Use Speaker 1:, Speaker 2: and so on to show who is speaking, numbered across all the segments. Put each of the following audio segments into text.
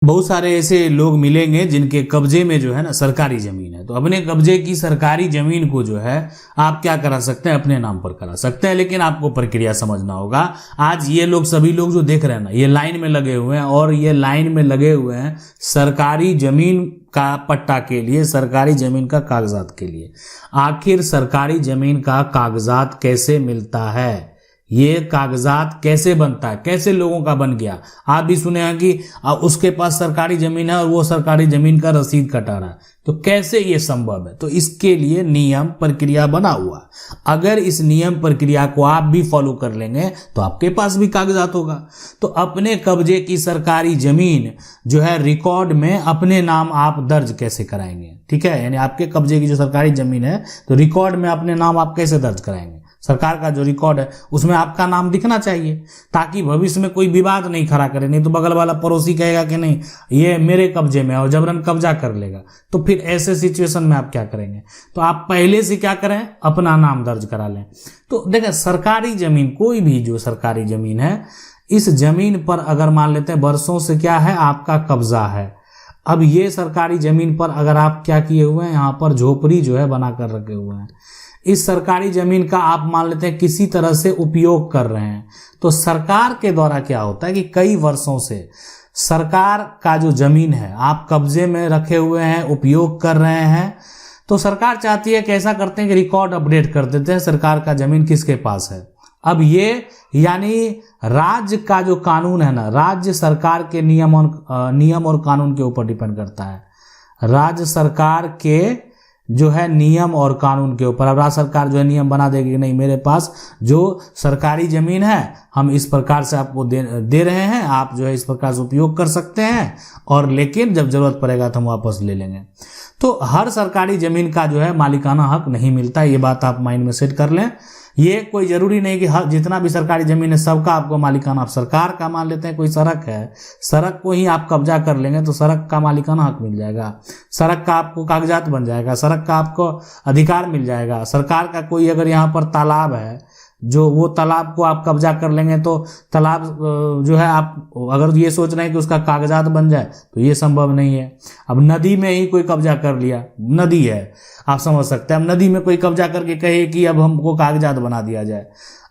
Speaker 1: बहुत सारे ऐसे लोग मिलेंगे जिनके कब्जे में जो है ना सरकारी जमीन है, तो अपने कब्जे की सरकारी जमीन को जो है आप क्या करा सकते हैं, अपने नाम पर करा सकते हैं। लेकिन आपको प्रक्रिया समझना होगा। आज ये लोग सभी लोग जो देख रहे हैं ना, ये लाइन में लगे हुए हैं और ये लाइन में लगे हुए हैं सरकारी जमीन का पट्टा के लिए, सरकारी जमीन का कागजात के लिए। आखिर सरकारी जमीन का कागजात कैसे मिलता है, ये कागजात कैसे बनता है, कैसे लोगों का बन गया। आप भी सुने हैं कि उसके पास सरकारी जमीन है और वो सरकारी जमीन का रसीद कटा रहा है, तो कैसे ये संभव है। तो इसके लिए नियम प्रक्रिया बना हुआ। अगर इस नियम प्रक्रिया को आप भी फॉलो कर लेंगे तो आपके पास भी कागजात होगा। तो अपने कब्जे की सरकारी जमीन जो है रिकॉर्ड में अपने नाम आप दर्ज कैसे कराएंगे, ठीक है। यानी आपके कब्जे की जो सरकारी जमीन है तो रिकॉर्ड में अपने नाम आप कैसे दर्ज कराएंगे। सरकार का जो रिकॉर्ड है उसमें आपका नाम दिखना चाहिए, ताकि भविष्य में कोई विवाद नहीं खड़ा करे। नहीं तो बगल वाला पड़ोसी कहेगा कि नहीं ये मेरे कब्जे में है और जबरन कब्जा कर लेगा, तो फिर ऐसे सिचुएशन में आप क्या करेंगे। तो आप पहले से क्या करें, अपना नाम दर्ज करा लें। तो देखें, सरकारी जमीन, कोई भी जो सरकारी जमीन है, इस जमीन पर अगर मान लेते हैं वर्षों से क्या है आपका कब्जा है। अब ये सरकारी जमीन पर अगर आप क्या किए हुए हैं, यहाँ पर झोपड़ी जो है बना कर रखे हुए हैं, इस सरकारी जमीन का आप मान लेते हैं किसी तरह से उपयोग कर रहे हैं, तो सरकार के द्वारा क्या होता है कि कई वर्षों से सरकार का जो जमीन है आप कब्जे में रखे हुए हैं, उपयोग कर रहे हैं, तो सरकार चाहती है कि ऐसा करते हैं कि रिकॉर्ड अपडेट कर देते हैं सरकार का जमीन किसके पास है। अब ये यानी राज्य का जो कानून है ना, राज्य सरकार के नियम और कानून के ऊपर डिपेंड करता है। राज्य सरकार के जो है नियम और कानून के ऊपर। अब राज्य सरकार जो है नियम बना देगी कि नहीं, मेरे पास जो सरकारी जमीन है हम इस प्रकार से आपको दे रहे हैं, आप जो है इस प्रकार से उपयोग कर सकते हैं, और लेकिन जब जरूरत पड़ेगा तो हम वापस ले लेंगे। तो हर सरकारी जमीन का जो है मालिकाना हक नहीं मिलता, ये बात आप माइंड में सेट कर लें। ये कोई जरूरी नहीं कि हर जितना भी सरकारी जमीन है सबका आपको मालिकाना। आप सरकार का मान लेते हैं, कोई सड़क है, सड़क को ही आप कब्जा कर लेंगे तो सड़क का मालिकाना हक मिल जाएगा, सड़क का आपको कागजात बन जाएगा, सड़क का आपको अधिकार मिल जाएगा। सरकार का कोई अगर यहाँ पर तालाब है, जो वो तालाब को आप कब्जा कर लेंगे तो तालाब जो है आप अगर ये सोच रहे हैं कि उसका कागजात बन जाए तो ये संभव नहीं है। अब नदी में ही कोई कब्जा कर लिया, नदी है, आप समझ सकते हैं। अब नदी में कोई कब्जा करके कहे कि अब हमको कागजात बना दिया जाए।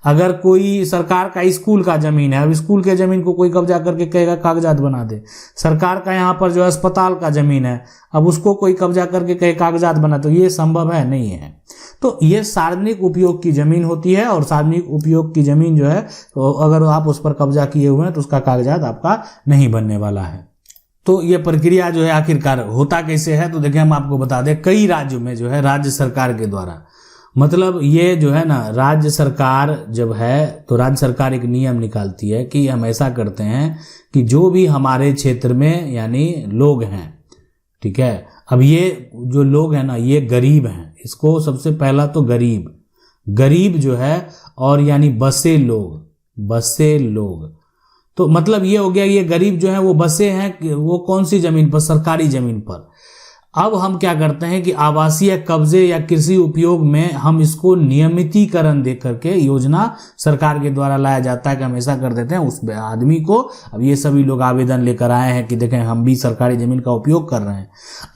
Speaker 1: अगर कोई सरकार का स्कूल का जमीन है, अब स्कूल के जमीन को कोई कब्जा करके कहेगा कागजात बना दे। सरकार का यहाँ पर जो अस्पताल का जमीन है, अब उसको कोई कब्जा करके कहे कागजात बना, तो ये संभव है, नहीं है। तो ये सार्वजनिक उपयोग की जमीन होती है, और सार्वजनिक उपयोग की जमीन जो है तो अगर आप उस पर कब्जा किए हुए हैं तो उसका कागजात आपका नहीं बनने वाला है। तो ये प्रक्रिया जो है आखिरकार होता कैसे है, तो देखिए हम आपको बता दें, कई राज्यों में जो है राज्य सरकार के द्वारा, मतलब ये जो है ना राज्य सरकार जब है तो राज्य सरकार एक नियम निकालती है कि हम ऐसा करते हैं कि जो भी हमारे क्षेत्र में यानी लोग हैं, ठीक है। अब ये जो लोग हैं ना ये गरीब हैं, इसको सबसे पहला तो गरीब जो है, और यानी बसे लोग, तो मतलब ये हो गया, ये गरीब जो है वो बसे हैं, वो कौन सी जमीन पर, सरकारी जमीन पर। अब हम क्या करते हैं कि आवासीय कब्जे या कृषि उपयोग में हम इसको नियमितीकरण दे करके योजना सरकार के द्वारा लाया जाता है कि हम ऐसा कर देते हैं उस आदमी को। अब ये सभी लोग आवेदन लेकर आए हैं कि देखें हम भी सरकारी जमीन का उपयोग कर रहे हैं,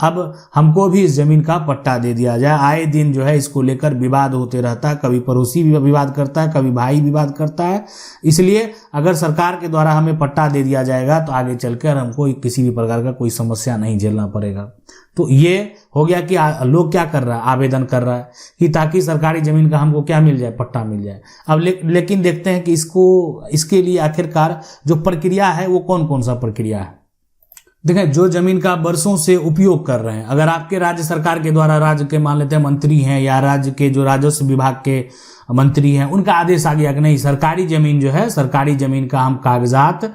Speaker 1: अब हमको भी इस जमीन का पट्टा दे दिया जाए। आए दिन जो है इसको लेकर विवाद होते रहता है, कभी पड़ोसी भी विवाद करता है, कभी भाई विवाद करता है। इसलिए अगर सरकार के द्वारा हमें पट्टा दे दिया जाएगा तो आगे चलकर हमको किसी भी प्रकार का कोई समस्या नहीं झेलना पड़ेगा। तो ये हो गया कि लोग क्या कर रहा है, आवेदन कर रहा है कि ताकि सरकारी जमीन का हमको क्या मिल जाए, पट्टा मिल जाए। अब लेकिन देखते हैं कि इसके लिए आखिरकार जो प्रक्रिया है वो कौन कौन सा प्रक्रिया है। देखें, जो जमीन का वर्षों से उपयोग कर रहे हैं, अगर आपके राज्य सरकार के द्वारा राज्य के मान लेते हैं मंत्री हैं या राज्य के जो राजस्व विभाग के मंत्री हैं, उनका आदेश आ गया कि नहीं सरकारी जमीन जो है, सरकारी जमीन का हम कागजात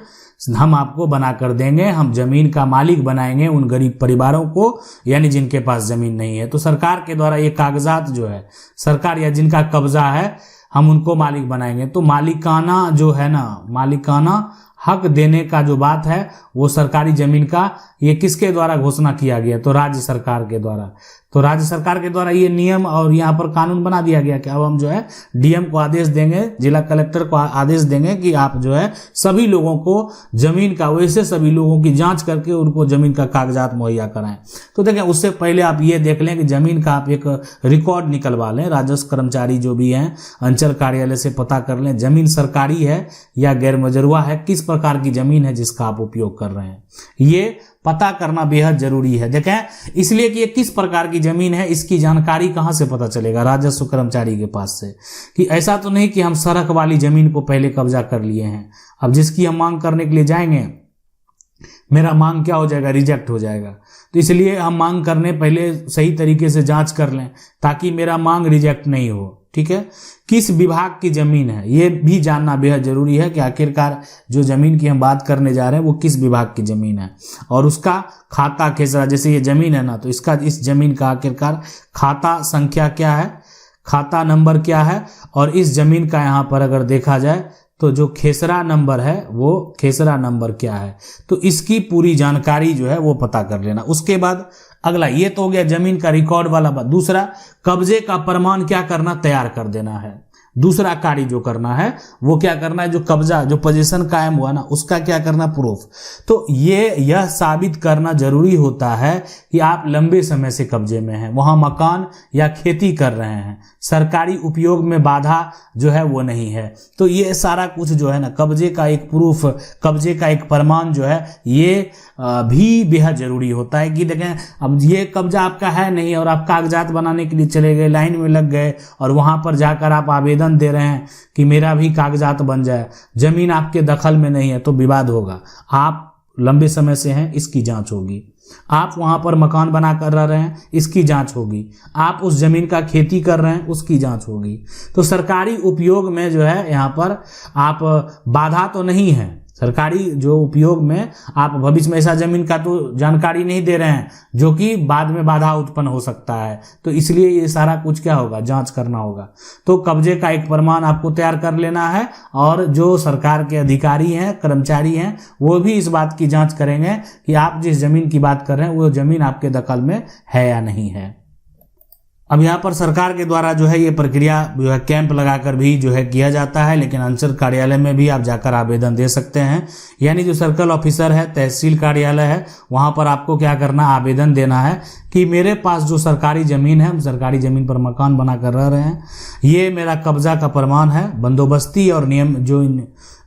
Speaker 1: हम आपको बना कर देंगे, हम जमीन का मालिक बनाएंगे उन गरीब परिवारों को, यानी जिनके पास जमीन नहीं है। तो सरकार के द्वारा ये कागजात जो है सरकार या जिनका कब्जा है हम उनको मालिक बनाएंगे। तो मालिकाना जो है ना, मालिकाना हक देने का जो बात है वो सरकारी जमीन का ये किसके द्वारा घोषणा किया गया, तो राज्य सरकार के द्वारा। तो राज्य सरकार के द्वारा ये नियम और यहाँ पर कानून बना दिया गया कि अब हम जो है डीएम को आदेश देंगे, जिला कलेक्टर को आदेश देंगे कि आप जो है सभी लोगों को जमीन का, वैसे सभी लोगों की जांच करके उनको जमीन का कागजात मुहैया कराएं। तो देखें, उससे पहले आप ये देख लें कि जमीन का आप एक रिकॉर्ड निकलवा लें, राजस्व कर्मचारी जो भी हैं अंचल कार्यालय से पता कर लें जमीन सरकारी है या गैर मजरूआ है, किस प्रकार की जमीन है जिसका आप उपयोग कर रहे हैं, ये पता करना बेहद जरूरी है। देखें, इसलिए कि ये किस प्रकार की जमीन है इसकी जानकारी कहां से पता चलेगा? राजस्व कर्मचारी के पास से। कि ऐसा तो नहीं कि हम सड़क वाली जमीन को पहले कब्जा कर लिए हैं, अब जिसकी हम मांग करने के लिए जाएंगे मेरा मांग क्या हो जाएगा? रिजेक्ट हो जाएगा। तो इसलिए हम मांग करने पहले सही तरीके से जांच कर लें ताकि मेरा मांग रिजेक्ट नहीं हो। ठीक है, किस विभाग की जमीन है ये भी जानना बेहद जरूरी है कि आखिरकार जो जमीन की हम बात करने जा रहे हैं वो किस विभाग की जमीन है और उसका खाता खेसरा, जैसे ये जमीन है ना, तो इसका, इस जमीन का आखिरकार खाता संख्या क्या है, खाता नंबर क्या है, और इस जमीन का यहाँ पर अगर देखा जाए तो जो खेसरा नंबर है वो खेसरा नंबर क्या है, तो इसकी पूरी जानकारी जो है वो पता कर लेना। उसके बाद अगला, ये तो हो गया जमीन का रिकॉर्ड वाला बात। दूसरा, कब्जे का प्रमाण क्या करना? तैयार कर देना है। दूसरा कार्य जो करना है वो क्या करना है? जो कब्जा, जो पोजीशन कायम हुआ ना, उसका क्या करना? प्रूफ। तो यह साबित करना जरूरी होता है कि आप लंबे समय से कब्जे में हैं, वहां मकान या खेती कर रहे हैं, सरकारी उपयोग में बाधा जो है वो नहीं है। तो ये सारा कुछ जो है ना, कब्जे का एक प्रूफ, कब्जे का एक प्रमाण जो है, ये भी बेहद जरूरी होता है। कि देखें, अब ये कब्जा आपका है नहीं और आप कागजात बनाने के लिए चले गए, लाइन में लग गए और वहां पर जाकर आप आवेदन दे रहे हैं कि मेरा भी कागजात बन जाए, जमीन आपके दखल में नहीं है, तो विवाद होगा। आप लंबे समय से हैं, इसकी जांच होगी। आप वहां पर मकान बना कर रह रहे हैं, इसकी जांच होगी। आप उस जमीन का खेती कर रहे हैं, उसकी जांच होगी। तो सरकारी उपयोग में जो है यहाँ पर आप बाधा तो नहीं है, सरकारी जो उपयोग में आप भविष्य में ऐसा जमीन का तो जानकारी नहीं दे रहे हैं जो कि बाद में बाधा उत्पन्न हो सकता है, तो इसलिए ये सारा कुछ क्या होगा? जांच करना होगा। तो कब्जे का एक प्रमाण आपको तैयार कर लेना है और जो सरकार के अधिकारी हैं, कर्मचारी हैं, वो भी इस बात की जांच करेंगे कि आप जिस जमीन की बात कर रहे हैं वो जमीन आपके दखल में है या नहीं है। अब यहाँ पर सरकार के द्वारा जो है ये प्रक्रिया जो है कैंप लगाकर भी जो है किया जाता है, लेकिन अंचल कार्यालय में भी आप जाकर आवेदन दे सकते हैं। यानी जो सर्कल ऑफिसर है, तहसील कार्यालय है, वहाँ पर आपको क्या करना? आवेदन देना है कि मेरे पास जो सरकारी ज़मीन है, हम सरकारी ज़मीन पर मकान बना कर रह रहे हैं, ये मेरा कब्जा का प्रमाण है, बंदोबस्ती और नियम जो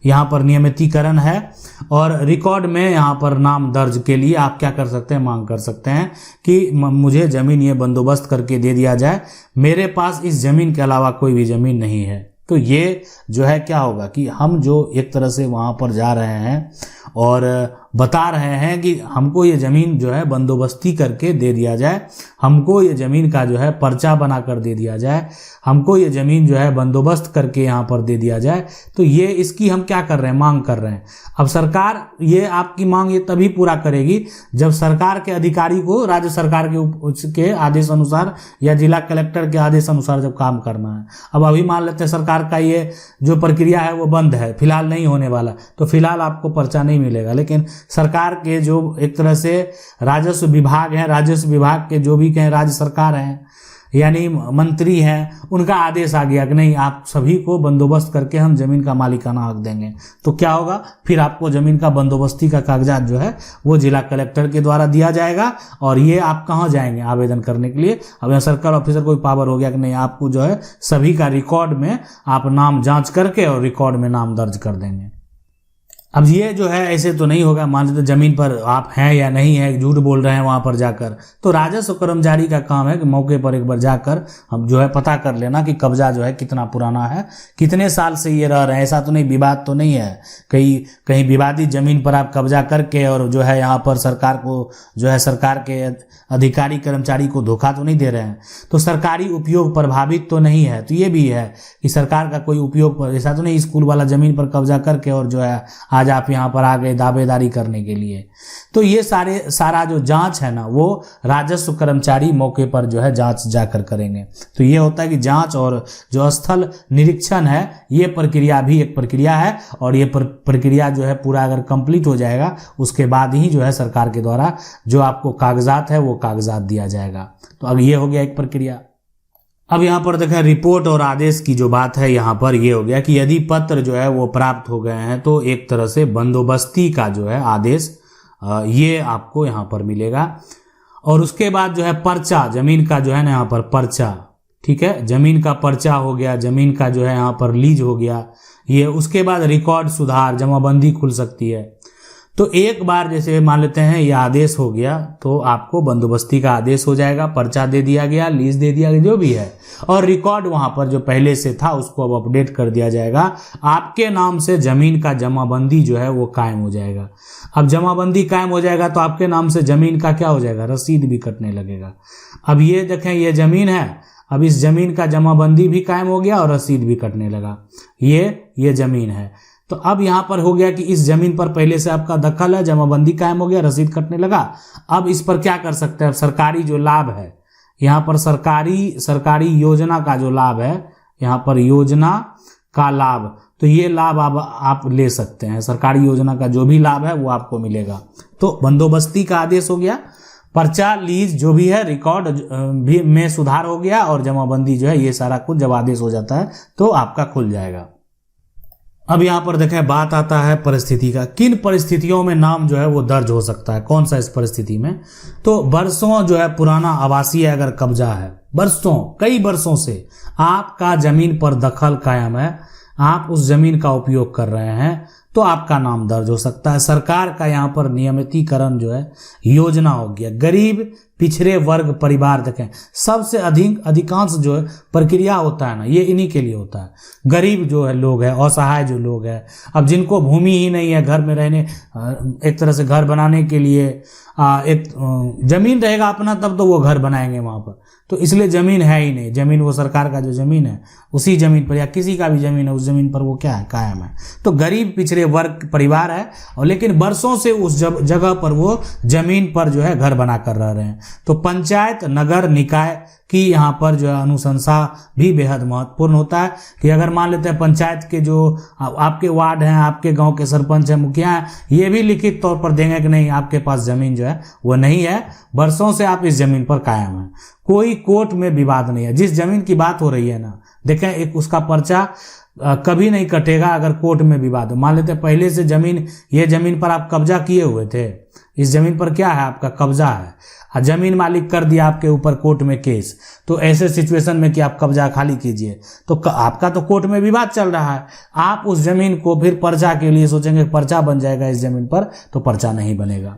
Speaker 1: यहाँ पर नियमितीकरण है और रिकॉर्ड में यहाँ पर नाम दर्ज के लिए आप क्या कर सकते हैं? मांग कर सकते हैं कि मुझे ज़मीन ये बंदोबस्त करके दे दिया जाए, मेरे पास इस ज़मीन के अलावा कोई भी ज़मीन नहीं है। तो ये जो है क्या होगा कि हम जो एक तरह से वहाँ पर जा रहे हैं और बता रहे हैं कि हमको ये ज़मीन जो है बंदोबस्ती करके दे दिया जाए, हमको ये ज़मीन का जो है पर्चा बना कर दे दिया जाए, हमको ये ज़मीन जो है बंदोबस्त करके यहाँ पर दे दिया जाए। तो ये इसकी हम क्या कर रहे हैं? मांग कर रहे हैं। अब सरकार ये आपकी मांग ये तभी पूरा करेगी जब सरकार के अधिकारी को राज्य सरकार के आदेश अनुसार या जिला कलेक्टर के आदेश अनुसार जब काम करना है। अब अभी मान लेते हैं सरकार का ये जो प्रक्रिया है वो बंद है, फिलहाल नहीं होने वाला, तो फिलहाल आपको पर्चा नहीं मिलेगा। लेकिन सरकार के जो एक तरह से राजस्व विभाग है, राजस्व विभाग के जो भी कहें राज्य सरकार हैं यानी मंत्री हैं, उनका आदेश आ गया कि नहीं, आप सभी को बंदोबस्त करके हम जमीन का मालिकाना हक देंगे, तो क्या होगा? फिर आपको जमीन का बंदोबस्ती का कागजात जो है वो जिला कलेक्टर के द्वारा दिया जाएगा और ये आप कहाँ जाएंगे आवेदन करने के लिए? अब यहाँ सर्कल ऑफिसर को पावर हो गया कि नहीं, आपको जो है सभी का रिकॉर्ड में आप नाम जांच करके और रिकॉर्ड में नाम दर्ज कर देंगे। अब ये जो है ऐसे तो नहीं होगा, मान लीजिए जमीन पर आप हैं या नहीं है, झूठ बोल रहे हैं वहां पर जाकर, तो राजस्व कर्मचारी का काम है कि मौके पर एक बार जाकर हम जो है पता कर लेना कि कब्जा जो है कितना पुराना है, कितने साल से ये रह रहे हैं। ऐसा तो नहीं, विवाद तो नहीं है, कहीं विवादित जमीन पर आप कब्जा करके और जो है यहाँ पर सरकार को जो है सरकार के अधिकारी कर्मचारी को धोखा तो नहीं दे रहे हैं, तो सरकारी उपयोग प्रभावित तो नहीं है। तो ये भी है कि सरकार का कोई उपयोग पर, ऐसा तो नहीं स्कूल वाला जमीन पर कब्जा करके और जो है आज आप यहाँ पर आ गए दावेदारी करने के लिए। तो ये सारा जो जांच है ना वो राजस्व कर्मचारी मौके पर जो है जांच जाकर करेंगे। तो ये होता है कि जांच और जो स्थल निरीक्षण है ये प्रक्रिया भी एक प्रक्रिया है, और ये प्रक्रिया जो है पूरा अगर कंप्लीट हो जाएगा उसके बाद ही जो है सरकार के द्वारा जो आपको कागजात है वो कागजात दिया जाएगा। तो अब ये हो गया एक प्रक्रिया। अब यहाँ पर देखें रिपोर्ट और आदेश की जो बात है, यहाँ पर ये हो गया कि यदि पत्र जो है वो प्राप्त हो गए हैं तो एक तरह से बंदोबस्ती का जो है आदेश ये आपको यहाँ पर मिलेगा। और उसके बाद जो है पर्चा, जमीन का जो है ना यहाँ पर पर्चा, ठीक है, जमीन का पर्चा हो गया, जमीन का जो है यहाँ पर लीज हो गया ये। उसके बाद रिकॉर्ड सुधार, जमाबंदी खुल सकती है। तो एक बार जैसे मान लेते हैं ये आदेश हो गया तो आपको बंदोबस्ती का आदेश हो जाएगा, पर्चा दे दिया गया, लीज दे दिया गया, जो भी है, और रिकॉर्ड वहां पर जो पहले से था उसको अब अपडेट कर दिया जाएगा। आपके नाम से जमीन का जमाबंदी जो है वो कायम हो जाएगा। अब जमाबंदी कायम हो जाएगा तो आपके नाम से जमीन का क्या हो जाएगा, रसीद भी कटने लगेगा। अब ये देखें ये जमीन है, अब इस जमीन का जमाबंदी भी कायम हो गया और रसीद भी कटने लगा। ये जमीन है। तो अब यहाँ पर हो गया कि इस जमीन पर पहले से आपका दखल है, जमाबंदी कायम हो गया, रसीद कटने लगा। अब इस पर क्या कर सकते हैं, सरकारी जो लाभ है यहाँ पर, सरकारी योजना का जो लाभ है यहाँ पर, योजना का लाभ, तो ये लाभ आप ले सकते हैं। सरकारी योजना का जो भी लाभ है वो आपको मिलेगा। तो बंदोबस्ती का आदेश हो गया, पर्चा, लीज जो भी है, रिकॉर्ड भी में सुधार हो गया, और जमाबंदी जो है ये सारा कुछ जब आदेश हो जाता है तो आपका खुल जाएगा। अब यहाँ पर देखें बात आता है परिस्थिति का, किन परिस्थितियों में नाम जो है वो दर्ज हो सकता है, कौन सा इस परिस्थिति में। तो वर्षों जो है पुराना आवासीय अगर कब्जा है, वर्षों कई वर्षों से आपका जमीन पर दखल कायम है, आप उस जमीन का उपयोग कर रहे हैं, तो आपका नाम दर्ज हो सकता है। सरकार का यहाँ पर नियमितीकरण जो है योजना हो गया, गरीब पिछड़े वर्ग परिवार, देखें सबसे अधिकांश जो है प्रक्रिया होता है ना ये इन्हीं के लिए होता है। गरीब जो है लोग है, असहाय जो लोग है, अब जिनको भूमि ही नहीं है घर में रहने, एक तरह से घर बनाने के लिए एक जमीन रहेगा अपना तब तो वो घर बनाएंगे वहां पर। तो इसलिए जमीन है ही नहीं, जमीन वो सरकार का जो जमीन है उसी जमीन पर या किसी का भी जमीन है उस जमीन पर वो क्या है, कायम है। तो गरीब पिछड़े वर्ग परिवार है, और लेकिन वर्षों से उस जगह पर वो जमीन पर जो है घर बना कर रह रहे हैं। तो पंचायत नगर निकाय की यहाँ पर जो है अनुशंसा भी बेहद महत्वपूर्ण होता है कि अगर मान लेते हैं पंचायत के जो आपके वार्ड हैं, आपके गांव के सरपंच हैं, मुखिया हैं, ये भी लिखित तौर पर देंगे कि नहीं आपके पास जमीन जो है वो नहीं है, वर्षों से आप इस जमीन पर कायम हैं, कोई कोर्ट में विवाद नहीं है। जिस जमीन की बात हो रही है ना, देखें एक उसका पर्चा कभी नहीं कटेगा अगर कोर्ट में विवाद हो। मान लेते हैं पहले से जमीन, ये जमीन पर आप कब्जा किए हुए थे, इस जमीन पर क्या है आपका कब्जा है, जमीन मालिक कर दिया आपके ऊपर कोर्ट में केस, तो ऐसे सिचुएशन में कि आप कब्जा खाली कीजिए, तो आपका तो कोर्ट में विवाद चल रहा है, आप उस जमीन को फिर पर्चा के लिए सोचेंगे पर्चा बन जाएगा इस जमीन पर, तो पर्चा नहीं बनेगा।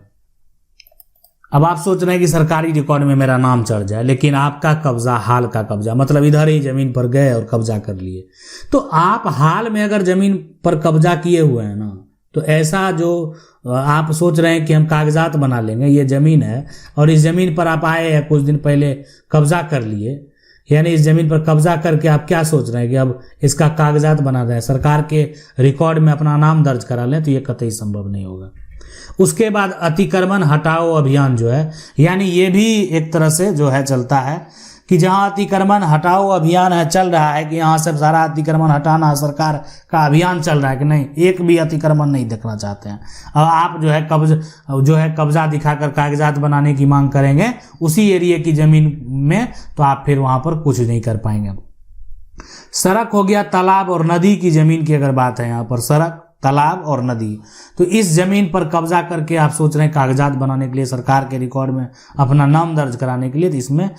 Speaker 1: अब आप सोच रहे हैं कि सरकारी रिकॉर्ड में मेरा नाम चढ़ जाए, लेकिन आपका कब्जा हाल का कब्जा, मतलब इधर ही जमीन पर गए और कब्जा कर लिए। तो आप हाल में अगर जमीन पर कब्जा किए हुए हैं ना, तो ऐसा जो आप सोच रहे हैं कि हम कागजात बना लेंगे, ये जमीन है और इस जमीन पर आप आए हैं कुछ दिन पहले कब्जा कर लिए, यानी इस जमीन पर कब्जा करके आप क्या सोच रहे हैं कि अब इसका कागजात बना दें, सरकार के रिकॉर्ड में अपना नाम दर्ज करा लें, तो ये कतई संभव नहीं होगा। उसके बाद अतिक्रमण हटाओ अभियान जो है, यानी ये भी एक तरह से जो है चलता है कि जहां अतिक्रमण हटाओ अभियान है चल रहा है कि यहाँ से सारा अतिक्रमण हटाना, सरकार का अभियान चल रहा है कि नहीं, एक भी अतिक्रमण नहीं देखना चाहते हैं। और आप जो है कब्जा दिखाकर कागजात बनाने की मांग करेंगे उसी एरिया की जमीन में, तो आप फिर वहां पर कुछ नहीं कर पाएंगे। सड़क हो गया, तालाब और नदी की जमीन की अगर बात है, यहाँ पर सड़क, तालाब और नदी, तो इस जमीन पर कब्जा करके आप सोच रहे हैं कागजात बनाने के लिए, सरकार के रिकॉर्ड में अपना नाम दर्ज कराने के लिए, तो इसमें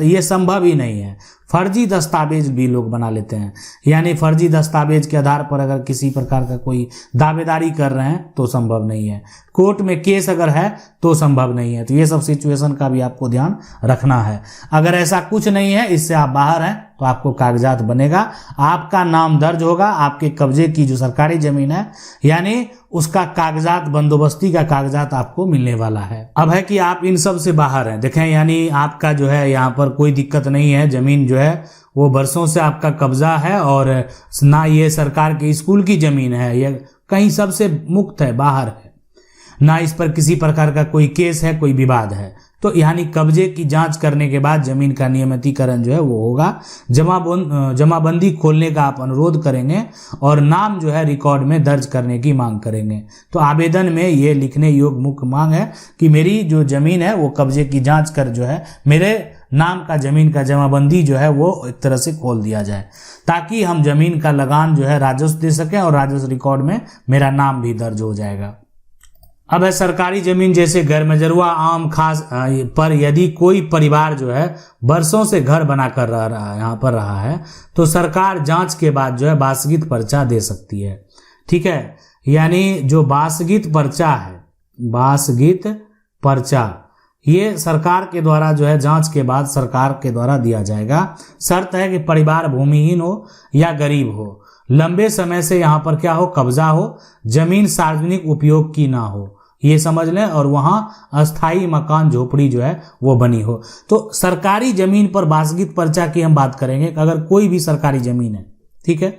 Speaker 1: ये संभव ही नहीं है। फर्जी दस्तावेज भी लोग बना लेते हैं, यानी फर्जी दस्तावेज के आधार पर अगर किसी प्रकार का कोई दावेदारी कर रहे हैं तो संभव नहीं है, कोर्ट में केस अगर है तो संभव नहीं है। तो ये सब सिचुएशन का भी आपको ध्यान रखना है। अगर ऐसा कुछ नहीं है, इससे आप बाहर हैं, तो आपको कागजात बनेगा, आपका नाम दर्ज होगा, आपके कब्जे की जो सरकारी जमीन है यानी उसका कागजात, बंदोबस्ती का कागजात आपको मिलने वाला है। अब है कि आप इन सब से बाहर हैं, देखें यानी आपका जो है यहाँ पर कोई दिक्कत नहीं है, जमीन जो है वो वर्षों से आपका कब्जा है और ना ये सरकार के स्कूल की जमीन है, ये कहीं सबसे मुक्त है, बाहर है, ना इस पर किसी प्रकार का कोई केस है, कोई विवाद है। तो यानी कब्जे की जांच करने के बाद जमीन का नियमितीकरण जो है वो होगा। जमाबंदी खोलने का आप अनुरोध करेंगे और नाम जो है रिकॉर्ड में दर्ज करने की मांग करेंगे। तो आवेदन में ये लिखने योग्य मुख्य मांग है कि मेरी जो जमीन है वो कब्जे की जांच कर जो है मेरे नाम का जमीन का जमाबंदी जो है वो एक तरह से खोल दिया जाए, ताकि हम जमीन का लगान जो है राजस्व दे सकें और राजस्व रिकॉर्ड में मेरा नाम भी दर्ज हो जाएगा। अब है सरकारी जमीन जैसे घर मजरुआ आम खास पर यदि कोई परिवार जो है बरसों से घर बनाकर यहाँ पर रहा है तो सरकार जांच के बाद जो है वासगित पर्चा दे सकती है। ठीक है, यानी जो वासगित पर्चा है, वासगित पर्चा ये सरकार के द्वारा जो है जांच के बाद सरकार के द्वारा दिया जाएगा। शर्त है कि परिवार भूमिहीन हो या गरीब हो, लंबे समय से यहाँ पर क्या हो, कब्जा हो, जमीन सार्वजनिक उपयोग की ना हो, ये समझ लें, और वहां अस्थाई मकान झोपड़ी जो है वो बनी हो। तो सरकारी जमीन पर वासगित पर्चा की हम बात करेंगे। अगर कोई भी सरकारी जमीन है, ठीक है,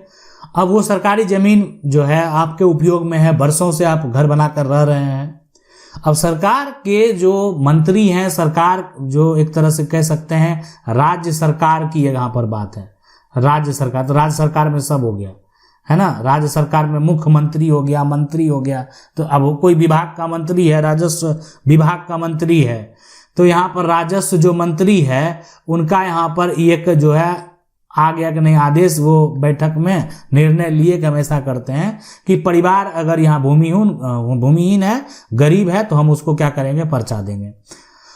Speaker 1: अब वो सरकारी जमीन जो है आपके उपयोग में है, बरसों से आप घर बनाकर रह रहे हैं। अब सरकार के जो मंत्री हैं, सरकार जो एक तरह से कह सकते हैं राज्य सरकार की यहाँ पर बात है, राज्य सरकार, तो राज्य सरकार में सब हो गया है ना, राज्य सरकार में मुख्यमंत्री हो गया, मंत्री हो गया। तो अब कोई विभाग का मंत्री है, राजस्व विभाग का मंत्री है, तो यहाँ पर राजस्व जो मंत्री है उनका यहाँ पर एक जो है आ गया कि नहीं आदेश, वो बैठक में निर्णय लिए कि हम ऐसा करते हैं कि परिवार अगर यहाँ भूमिहीन है, गरीब है, तो हम उसको क्या करेंगे, पर्चा देंगे।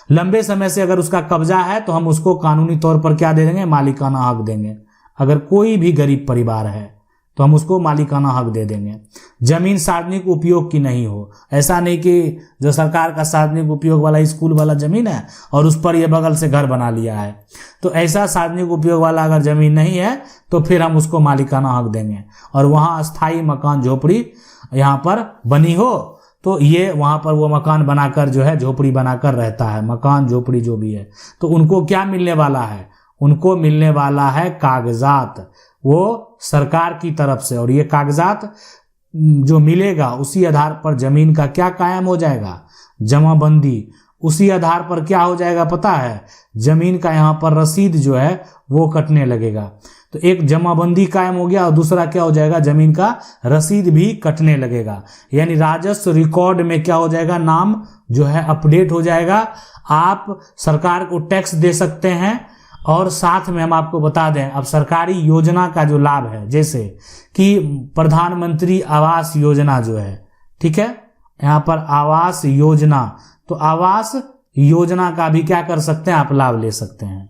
Speaker 1: लंबे समय से अगर उसका कब्जा है तो हम उसको कानूनी तौर पर क्या दे देंगे, मालिकाना हक देंगे। अगर कोई भी गरीब परिवार है तो हम उसको मालिकाना हक दे देंगे। जमीन सार्वजनिक उपयोग की नहीं हो, ऐसा नहीं कि जो सरकार का सार्वजनिक उपयोग वाला स्कूल वाला जमीन है और उस पर ये बगल से घर बना लिया है, तो ऐसा सार्वजनिक उपयोग वाला अगर जमीन नहीं है तो फिर हम उसको मालिकाना हक देंगे। और वहाँ अस्थाई मकान झोपड़ी यहाँ पर बनी हो तो ये वहाँ पर वो मकान बनाकर जो है झोपड़ी बनाकर रहता है, मकान झोपड़ी जो भी है, तो उनको क्या मिलने वाला है, उनको मिलने वाला है कागजात, वो सरकार की तरफ से। और ये कागजात जो मिलेगा उसी आधार पर जमीन का क्या कायम हो जाएगा, जमाबंदी। उसी आधार पर क्या हो जाएगा पता है, जमीन का यहाँ पर रसीद जो है वो कटने लगेगा। तो एक जमाबंदी कायम हो गया और दूसरा क्या हो जाएगा, जमीन का रसीद भी कटने लगेगा। यानी राजस्व रिकॉर्ड में क्या हो जाएगा, नाम जो है अपडेट हो जाएगा। आप सरकार को टैक्स दे सकते हैं। और साथ में हम आपको बता दें, अब सरकारी योजना का जो लाभ है, जैसे कि प्रधानमंत्री आवास योजना जो है, ठीक है, यहाँ पर आवास योजना, तो आवास योजना का भी क्या कर सकते हैं, आप लाभ ले सकते हैं।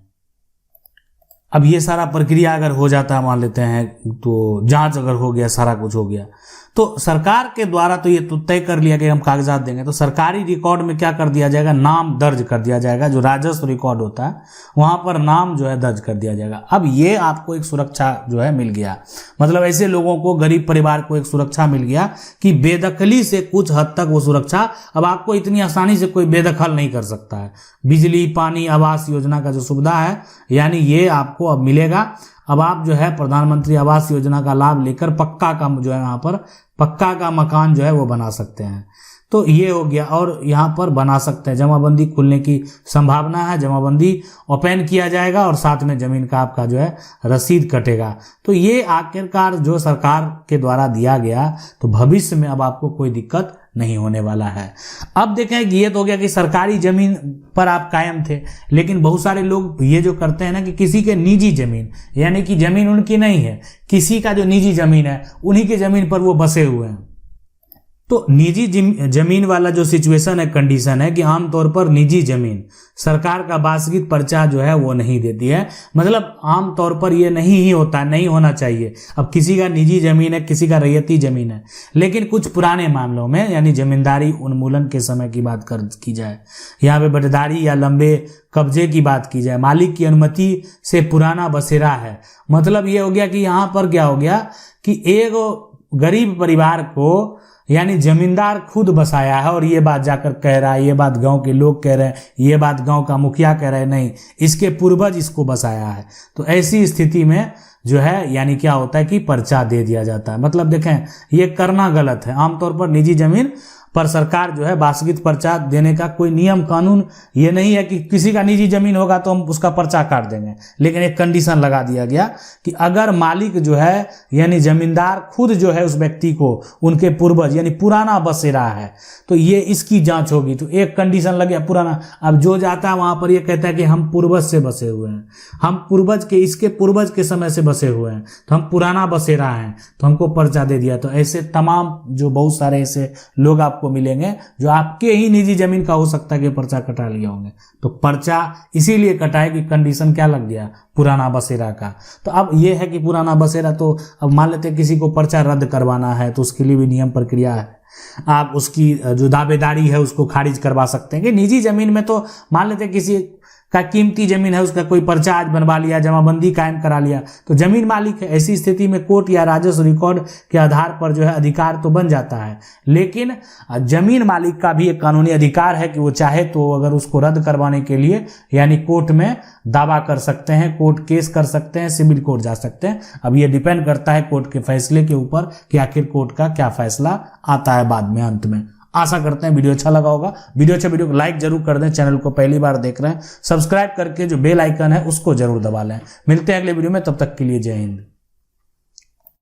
Speaker 1: अब ये सारा प्रक्रिया अगर हो जाता है, मान लेते हैं, तो जांच अगर हो गया, सारा कुछ हो गया, तो सरकार के द्वारा तो ये तो तय कर लिया कि हम कागजात देंगे, तो सरकारी रिकॉर्ड में क्या कर दिया जाएगा, नाम दर्ज कर दिया जाएगा। जो राजस्व रिकॉर्ड होता है वहां पर नाम जो है दर्ज कर दिया जाएगा। अब ये आपको एक सुरक्षा जो है मिल गया, मतलब ऐसे लोगों को, गरीब परिवार को एक सुरक्षा मिल गया कि बेदखली से कुछ हद तक वो सुरक्षा, अब आपको इतनी आसानी से कोई बेदखल नहीं कर सकता है। बिजली, पानी, आवास योजना का जो सुविधा है, यानी ये आपको अब मिलेगा। अब आप जो है प्रधानमंत्री आवास योजना का लाभ लेकर पक्का का जो है यहाँ पर पक्का का मकान जो है वो बना सकते हैं। तो ये हो गया, और यहाँ पर बना सकते हैं। जमाबंदी खुलने की संभावना है, जमाबंदी ओपन किया जाएगा और साथ में जमीन का आपका जो है रसीद कटेगा। तो ये आखिरकार जो सरकार के द्वारा दिया गया, तो भविष्य में अब आपको कोई दिक्कत नहीं होने वाला है। अब देखें कि ये तो हो गया कि सरकारी जमीन पर आप कायम थे, लेकिन बहुत सारे लोग ये जो करते हैं ना कि किसी के निजी जमीन, यानी कि जमीन उनकी नहीं है, किसी का जो निजी जमीन है उन्हीं की जमीन पर वो बसे हुए हैं। तो निजी जमीन वाला जो सिचुएशन है, कंडीशन है कि आमतौर पर निजी जमीन सरकार का वासगित पर्चा जो है वो नहीं देती है। मतलब आमतौर पर ये नहीं ही होता, नहीं होना चाहिए। अब किसी का निजी जमीन है, किसी का रैयती जमीन है, लेकिन कुछ पुराने मामलों में, यानी जमींदारी उन्मूलन के समय की बात की जाए, यहाँ पे बटेदारी या लंबे कब्जे की बात की जाए, मालिक की अनुमति से पुराना बसेरा है। मतलब ये हो गया कि यहाँ पर क्या हो गया कि एक गरीब परिवार को, यानी जमींदार खुद बसाया है, और ये बात जाकर कह रहा है, ये बात गांव के लोग कह रहे हैं, ये बात गांव का मुखिया कह रहे हैं, नहीं, इसके पूर्वज इसको बसाया है। तो ऐसी स्थिति में जो है यानी क्या होता है कि पर्चा दे दिया जाता है। मतलब देखें, ये करना गलत है। आमतौर पर निजी जमीन पर सरकार जो है वास्तविक पर्चा देने का कोई नियम कानून ये नहीं है कि किसी का निजी जमीन होगा तो हम उसका पर्चा काट देंगे, लेकिन एक कंडीशन लगा दिया गया कि अगर मालिक जो है यानी जमींदार खुद जो है उस व्यक्ति को उनके पूर्वज यानी पुराना बसेरा है तो ये इसकी जांच होगी। तो एक कंडीशन लग गया पुराना। अब जो जाता है वहां पर ये कहता है कि हम पूर्वज से बसे हुए हैं, हम पूर्वज के इसके पूर्वज के समय से बसे हुए हैं, तो हम पुराना बसेरा हैं, तो हमको पर्चा दे दिया। तो ऐसे तमाम जो बहुत सारे ऐसे लोग आपको मिलेंगे जो आपके ही निजी जमीन का हो सकता है कि पर्चा कटा लिया होंगे। तो पर्चा इसीलिए कटाए कि कंडीशन क्या लग गया, पुराना बसेरा का। तो अब ये है कि पुराना बसेरा, तो अब मान लेते हैं किसी को पर्चा रद्द करवाना है तो उसके लिए भी नियम प्रक्रिया है। आप उसकी जो दावेदारी है उसको खारिज करवा सकते हैं। कि निजी जमीन में तो मान लेते हैं किसी का कीमती जमीन है, उसका कोई पर्चा आज बनवा लिया, जमाबंदी कायम करा लिया, तो जमीन मालिक है। ऐसी स्थिति में कोर्ट या राजस्व रिकॉर्ड के आधार पर जो है अधिकार तो बन जाता है, लेकिन जमीन मालिक का भी एक कानूनी अधिकार है कि वो चाहे तो अगर उसको रद्द करवाने के लिए यानी कोर्ट में दावा कर सकते हैं, कोर्ट केस कर सकते हैं, सिविल कोर्ट जा सकते हैं। अब ये डिपेंड करता है कोर्ट के फैसले के ऊपर कि आखिर कोर्ट का क्या फैसला आता है बाद में अंत में। आशा करते हैं वीडियो अच्छा लगा होगा। वीडियो को लाइक जरूर कर दें। चैनल को पहली बार देख रहे हैं सब्सक्राइब करके जो बेल आइकन है उसको जरूर दबा लें। मिलते हैं अगले वीडियो में, तब तक के लिए जय हिंद।